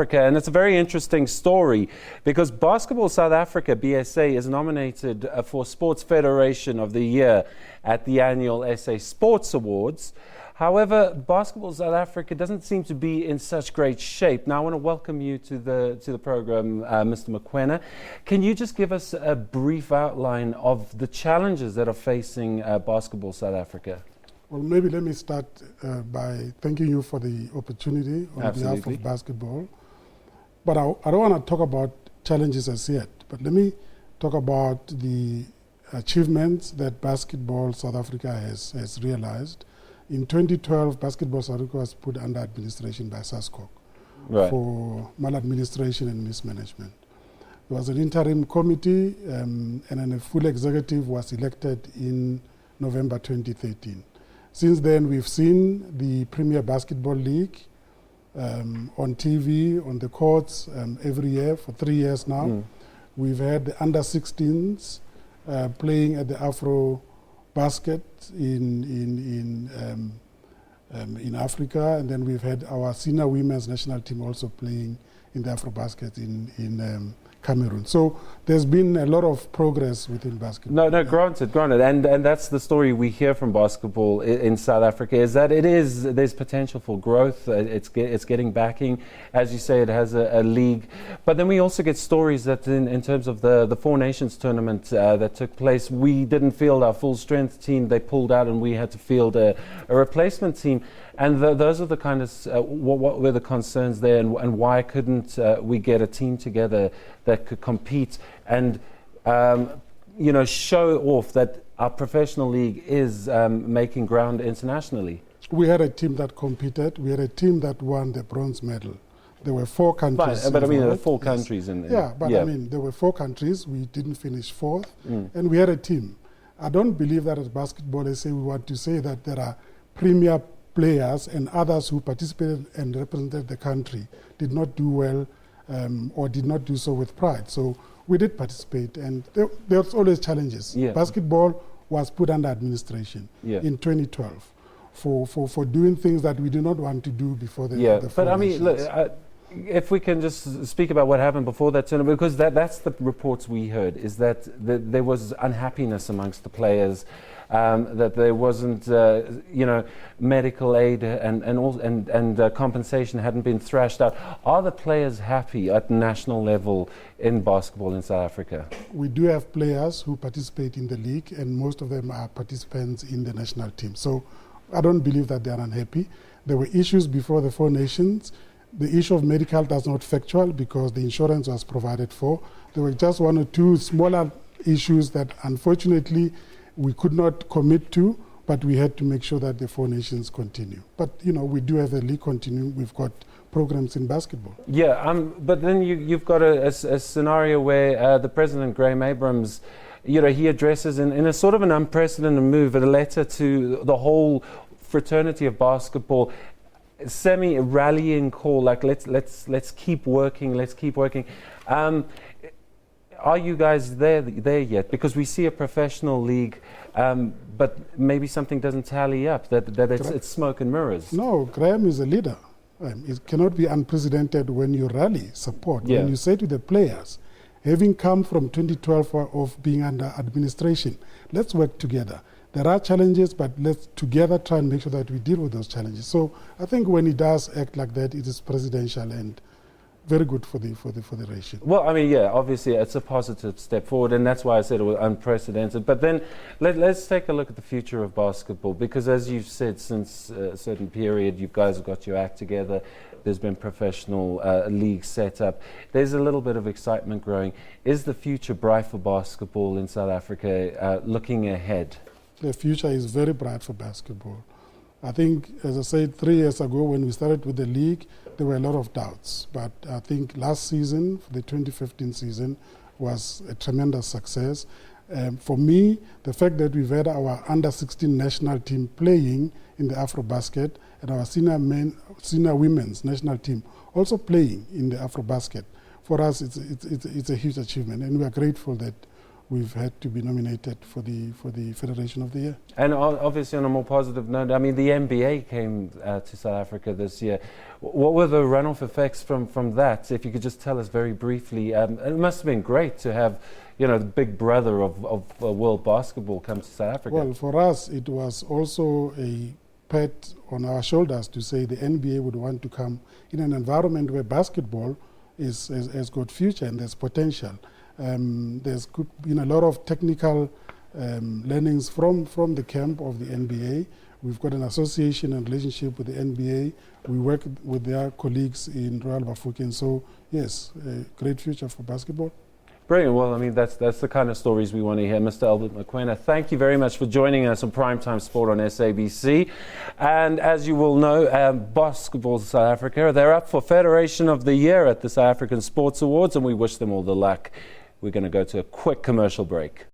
Africa, and it's a very interesting story because Basketball South Africa, BSA, is nominated for Sports Federation of the Year at the annual SA Sports Awards. However, Basketball South Africa doesn't seem to be in such great shape. Now, I want to welcome you to the program, Mr. Mokoena. Can you just give us a brief outline of the challenges that are facing Basketball South Africa? Well, maybe let me start by thanking you for the opportunity on behalf of basketball. But I don't want to talk about challenges as yet, but let me talk about the achievements that Basketball South Africa has realized. In 2012, Basketball South Africa was put under administration by SASCOC for maladministration and mismanagement. There was an interim committee and then a full executive was elected in November 2013. Since then, we've seen the Premier Basketball League on TV, on the courts every year for 3 years now. We've had the under-16s playing at the Afro Basket in Africa, and then we've had our senior women's national team also playing in the Afro Basket in Cameroon. So there's been a lot of progress within basketball. No, granted. And that's the story we hear from basketball in South Africa, is that there's potential for growth. It's getting backing. As you say, it has a league. But then we also get stories that in terms of the Four Nations tournament that took place, we didn't field our full strength team. They pulled out and we had to field a replacement team. And those are the kind of, what were the concerns there, and why couldn't we get a team together that could compete and, show off that our professional league is making ground internationally? We had a team that competed. We had a team that won the bronze medal. There were 4 countries. But I mean, there were 4 countries. I mean, there were 4 countries. We didn't finish 4th. And we had a team. I don't believe that as basketball, we want to say that there are premier players and others who participated and represented the country did not do well or did not do so with pride. So we did participate, and there was always challenges. Basketball was put under administration in 2012 for doing things that we do not want to do before the but I mean, look, if we can just speak about what happened before that tournament, because that's the reports we heard, is that there was unhappiness amongst the players, that there wasn't, medical aid and compensation hadn't been thrashed out. Are the players happy at national level in basketball in South Africa? We do have players who participate in the league, and most of them are participants in the national team. So I don't believe that they are unhappy. There were issues before the Four Nations. The issue of medical was not factual because the insurance was provided for. There were just 1 or 2 smaller issues that unfortunately we could not commit to, but we had to make sure that the Four Nations continue. But, we do have the league continue. We've got programs in basketball. But then you've got a scenario where the President, Graham Abrams, he addresses in a sort of an unprecedented move a letter to the whole fraternity of basketball, semi-rallying call, like let's keep working, are you guys there yet? Because we see a professional league, but maybe something doesn't tally up, that it's smoke and mirrors. No, Graham is a leader. It cannot be unprecedented when you rally support. When you say to the players, having come from 2012 of being under administration, let's work together. There are challenges, but let's together try and make sure that we deal with those challenges. So I think when he does act like that, it is presidential and very good for the federation. Well, I mean, obviously it's a positive step forward, and that's why I said it was unprecedented. But then let's take a look at the future of basketball, because as you've said, since a certain period, you guys have got your act together. There's been professional leagues set up. There's a little bit of excitement growing. Is the future bright for basketball in South Africa looking ahead? The future is very bright for basketball. I think, as I said, 3 years ago when we started with the league, there were a lot of doubts. But I think last season, the 2015 season, was a tremendous success. For me, the fact that we've had our under-16 national team playing in the Afro Basket and our senior women's national team also playing in the Afro Basket, for us it's a huge achievement, and we are grateful that we've had to be nominated for the Federation of the Year. And obviously, on a more positive note, I mean, the NBA came to South Africa this year. What were the runoff effects from that? If you could just tell us very briefly. It must have been great to have, the big brother of world basketball come to South Africa. Well, for us, it was also a pat on our shoulders to say the NBA would want to come in an environment where basketball has got future and there's potential. There's been a lot of technical learnings from the camp of the NBA. We've got an association and relationship with the NBA. We work with their colleagues in Royal Bafokeng. So yes, a great future for basketball. Brilliant. Well, I mean, that's the kind of stories we want to hear. Mr. Albert Mokoena, thank you very much for joining us on Primetime Sport on SABC. And as you will know, Basketball South Africa, they're up for Federation of the Year at the South African Sports Awards, and we wish them all the luck. We're going to go to a quick commercial break.